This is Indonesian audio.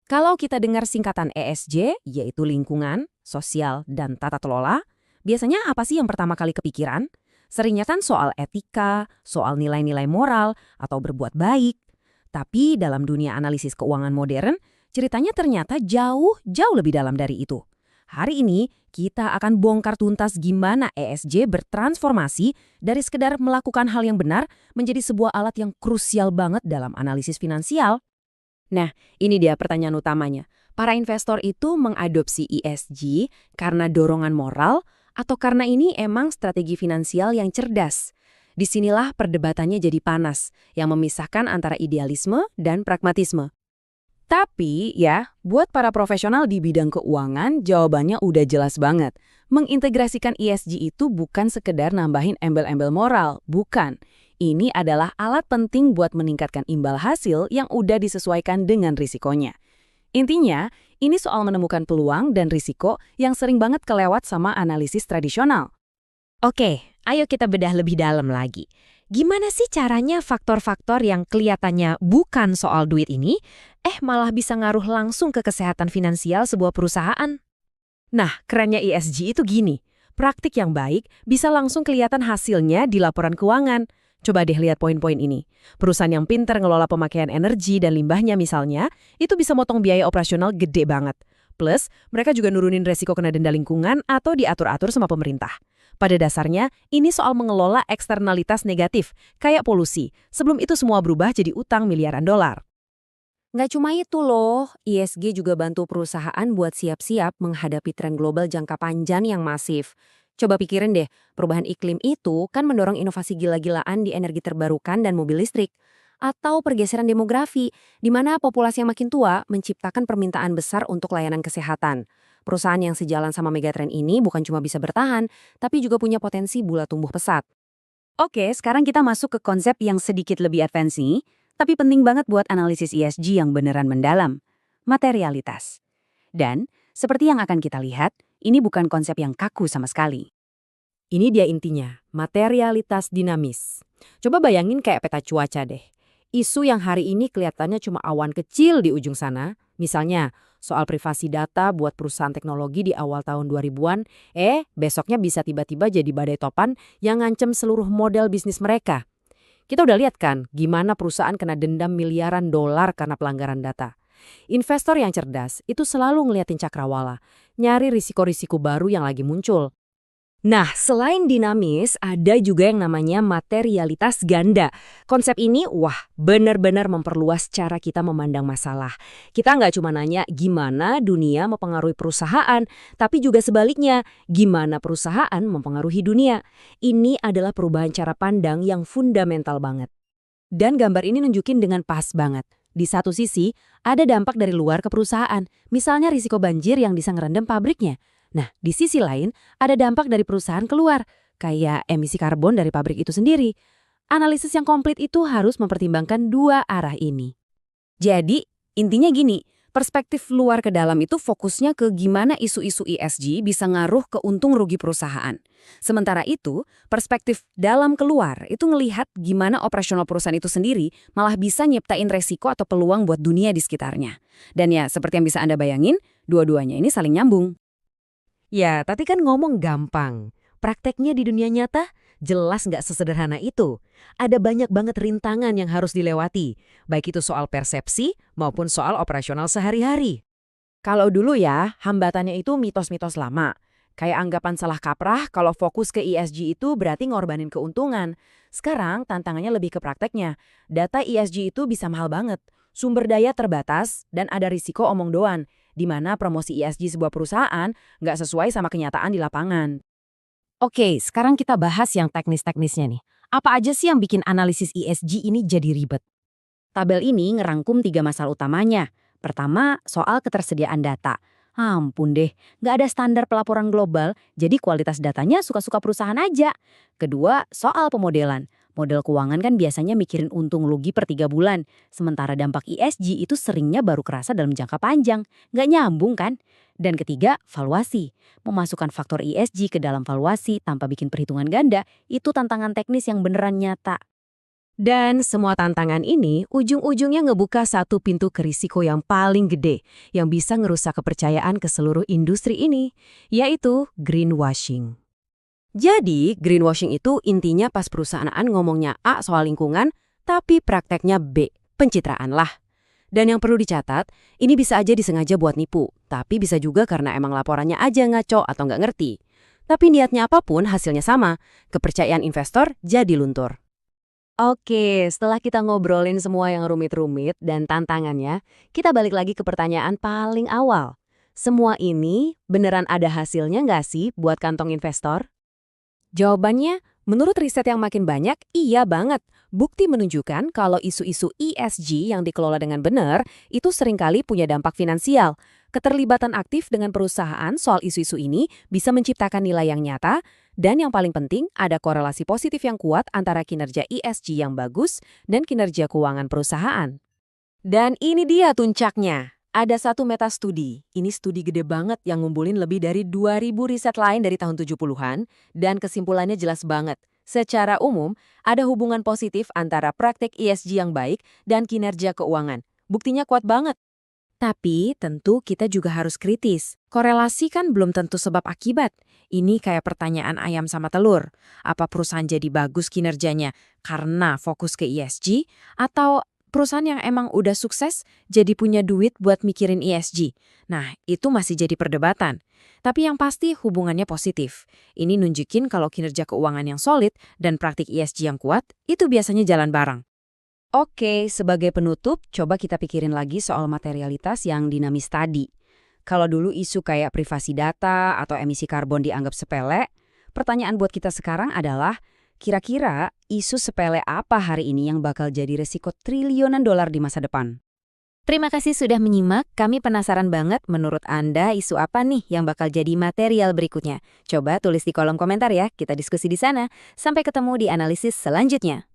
Kalau kita dengar singkatan ESG, yaitu lingkungan, sosial, dan tata kelola, biasanya apa sih yang pertama kali kepikiran? Seringnya kan soal etika, soal nilai-nilai moral, atau berbuat baik. Tapi dalam dunia analisis keuangan modern, ceritanya ternyata jauh lebih dalam dari itu. Hari ini, kita akan bongkar tuntas gimana ESG bertransformasi dari sekedar melakukan hal yang benar menjadi sebuah alat yang krusial banget dalam analisis finansial. Nah, ini dia pertanyaan utamanya. Para investor itu mengadopsi ESG karena dorongan moral atau karena ini emang strategi finansial yang cerdas? Disinilah perdebatannya jadi panas, yang memisahkan antara idealisme dan pragmatisme. Tapi ya, buat para profesional di bidang keuangan, jawabannya udah jelas banget. Mengintegrasikan ESG itu bukan sekedar nambahin embel-embel moral, bukan. Ini adalah alat penting buat meningkatkan imbal hasil yang udah disesuaikan dengan risikonya. Intinya, ini soal menemukan peluang dan risiko yang sering banget kelewat sama analisis tradisional. Oke, ayo kita bedah lebih dalam lagi. Gimana sih caranya faktor-faktor yang kelihatannya bukan soal duit ini, malah bisa ngaruh langsung ke kesehatan finansial sebuah perusahaan? Nah, kerennya ESG itu gini. Praktik yang baik bisa langsung kelihatan hasilnya di laporan keuangan. Coba deh lihat poin-poin ini. Perusahaan yang pintar ngelola pemakaian energi dan limbahnya misalnya, itu bisa motong biaya operasional gede banget. Plus, mereka juga nurunin resiko kena denda lingkungan atau diatur-atur sama pemerintah. Pada dasarnya, ini soal mengelola eksternalitas negatif, kayak polusi. Sebelum itu semua berubah jadi utang miliaran dolar. Nggak cuma itu loh, ISG juga bantu perusahaan buat siap-siap menghadapi tren global jangka panjang yang masif. Coba pikirin deh, perubahan iklim itu kan mendorong inovasi gila-gilaan di energi terbarukan dan mobil listrik. Atau pergeseran demografi, di mana populasi yang makin tua menciptakan permintaan besar untuk layanan kesehatan. Perusahaan yang sejalan sama megatrend ini bukan cuma bisa bertahan, tapi juga punya potensi bulat tumbuh pesat. Oke, sekarang kita masuk ke konsep yang sedikit lebih advance nih, tapi penting banget buat analisis ESG yang beneran mendalam. Materialitas. Dan, seperti yang akan kita lihat, ini bukan konsep yang kaku sama sekali. Ini dia intinya, materialitas dinamis. Coba bayangin kayak peta cuaca deh. Isu yang hari ini kelihatannya cuma awan kecil di ujung sana, misalnya soal privasi data buat perusahaan teknologi di awal tahun 2000-an, besoknya bisa tiba-tiba jadi badai topan yang ngancem seluruh model bisnis mereka. Kita udah lihat kan gimana perusahaan kena dendam miliaran dolar karena pelanggaran data. Investor yang cerdas itu selalu ngeliatin cakrawala, nyari risiko-risiko baru yang lagi muncul. Nah, selain dinamis, ada juga yang namanya materialitas ganda. Konsep ini, benar-benar memperluas cara kita memandang masalah. Kita nggak cuma nanya gimana dunia mempengaruhi perusahaan, tapi juga sebaliknya, gimana perusahaan mempengaruhi dunia. Ini adalah perubahan cara pandang yang fundamental banget. Dan gambar ini nunjukin dengan pas banget. Di satu sisi, ada dampak dari luar ke perusahaan, misalnya risiko banjir yang bisa ngerendam pabriknya. Nah, di sisi lain, ada dampak dari perusahaan keluar, kayak emisi karbon dari pabrik itu sendiri. Analisis yang komplit itu harus mempertimbangkan dua arah ini. Jadi, intinya gini, perspektif luar ke dalam itu fokusnya ke gimana isu-isu ESG bisa ngaruh ke untung rugi perusahaan. Sementara itu, perspektif dalam keluar itu ngelihat gimana operasional perusahaan itu sendiri malah bisa nyiptain resiko atau peluang buat dunia di sekitarnya. Dan ya, seperti yang bisa Anda bayangin, dua-duanya ini saling nyambung. Ya, tapi kan ngomong gampang. Prakteknya di dunia nyata jelas nggak sesederhana itu. Ada banyak banget rintangan yang harus dilewati, baik itu soal persepsi maupun soal operasional sehari-hari. Kalau dulu ya, hambatannya itu mitos-mitos lama. Kayak anggapan salah kaprah kalau fokus ke ESG itu berarti ngorbanin keuntungan. Sekarang tantangannya lebih ke prakteknya. Data ESG itu bisa mahal banget, sumber daya terbatas, dan ada risiko omong doan, di mana promosi ESG sebuah perusahaan nggak sesuai sama kenyataan di lapangan. Oke, sekarang kita bahas yang teknis-teknisnya nih. Apa aja sih yang bikin analisis ESG ini jadi ribet? Tabel ini ngerangkum 3 masalah utamanya. Pertama, soal ketersediaan data. Ampun deh, nggak ada standar pelaporan global, jadi kualitas datanya suka-suka perusahaan aja. Kedua, soal pemodelan. Model keuangan kan biasanya mikirin untung rugi per 3 bulan, sementara dampak ESG itu seringnya baru kerasa dalam jangka panjang. Nggak nyambung kan? Dan ketiga, valuasi. Memasukkan faktor ESG ke dalam valuasi tanpa bikin perhitungan ganda, itu tantangan teknis yang beneran nyata. Dan semua tantangan ini ujung-ujungnya ngebuka satu pintu ke risiko yang paling gede yang bisa ngerusak kepercayaan ke seluruh industri ini, yaitu greenwashing. Jadi, greenwashing itu intinya pas perusahaan ngomongnya A soal lingkungan, tapi prakteknya B, pencitraan lah. Dan yang perlu dicatat, ini bisa aja disengaja buat nipu, tapi bisa juga karena emang laporannya aja ngaco atau nggak ngerti. Tapi niatnya apapun, hasilnya sama. Kepercayaan investor jadi luntur. Oke, setelah kita ngobrolin semua yang rumit-rumit dan tantangannya, kita balik lagi ke pertanyaan paling awal. Semua ini beneran ada hasilnya nggak sih buat kantong investor? Jawabannya, menurut riset yang makin banyak, iya banget. Bukti menunjukkan kalau isu-isu ESG yang dikelola dengan benar itu seringkali punya dampak finansial. Keterlibatan aktif dengan perusahaan soal isu-isu ini bisa menciptakan nilai yang nyata, dan yang paling penting ada korelasi positif yang kuat antara kinerja ESG yang bagus dan kinerja keuangan perusahaan. Dan ini dia tuncaknya. Ada satu metastudi, ini studi gede banget yang ngumpulin lebih dari 2.000 riset lain dari tahun 70-an, dan kesimpulannya jelas banget. Secara umum, ada hubungan positif antara praktik ESG yang baik dan kinerja keuangan. Buktinya kuat banget. Tapi tentu kita juga harus kritis. Korelasi kan belum tentu sebab akibat. Ini kayak pertanyaan ayam sama telur. Apa perusahaan jadi bagus kinerjanya karena fokus ke ESG, atau perusahaan yang emang udah sukses jadi punya duit buat mikirin ESG. Nah, itu masih jadi perdebatan. Tapi yang pasti hubungannya positif. Ini nunjukin kalau kinerja keuangan yang solid dan praktik ESG yang kuat, itu biasanya jalan bareng. Oke, sebagai penutup, coba kita pikirin lagi soal materialitas yang dinamis tadi. Kalau dulu isu kayak privasi data atau emisi karbon dianggap sepele, pertanyaan buat kita sekarang adalah, kira-kira isu sepele apa hari ini yang bakal jadi resiko triliunan dolar di masa depan? Terima kasih sudah menyimak, kami penasaran banget menurut Anda isu apa nih yang bakal jadi material berikutnya. Coba tulis di kolom komentar ya, kita diskusi di sana. Sampai ketemu di analisis selanjutnya.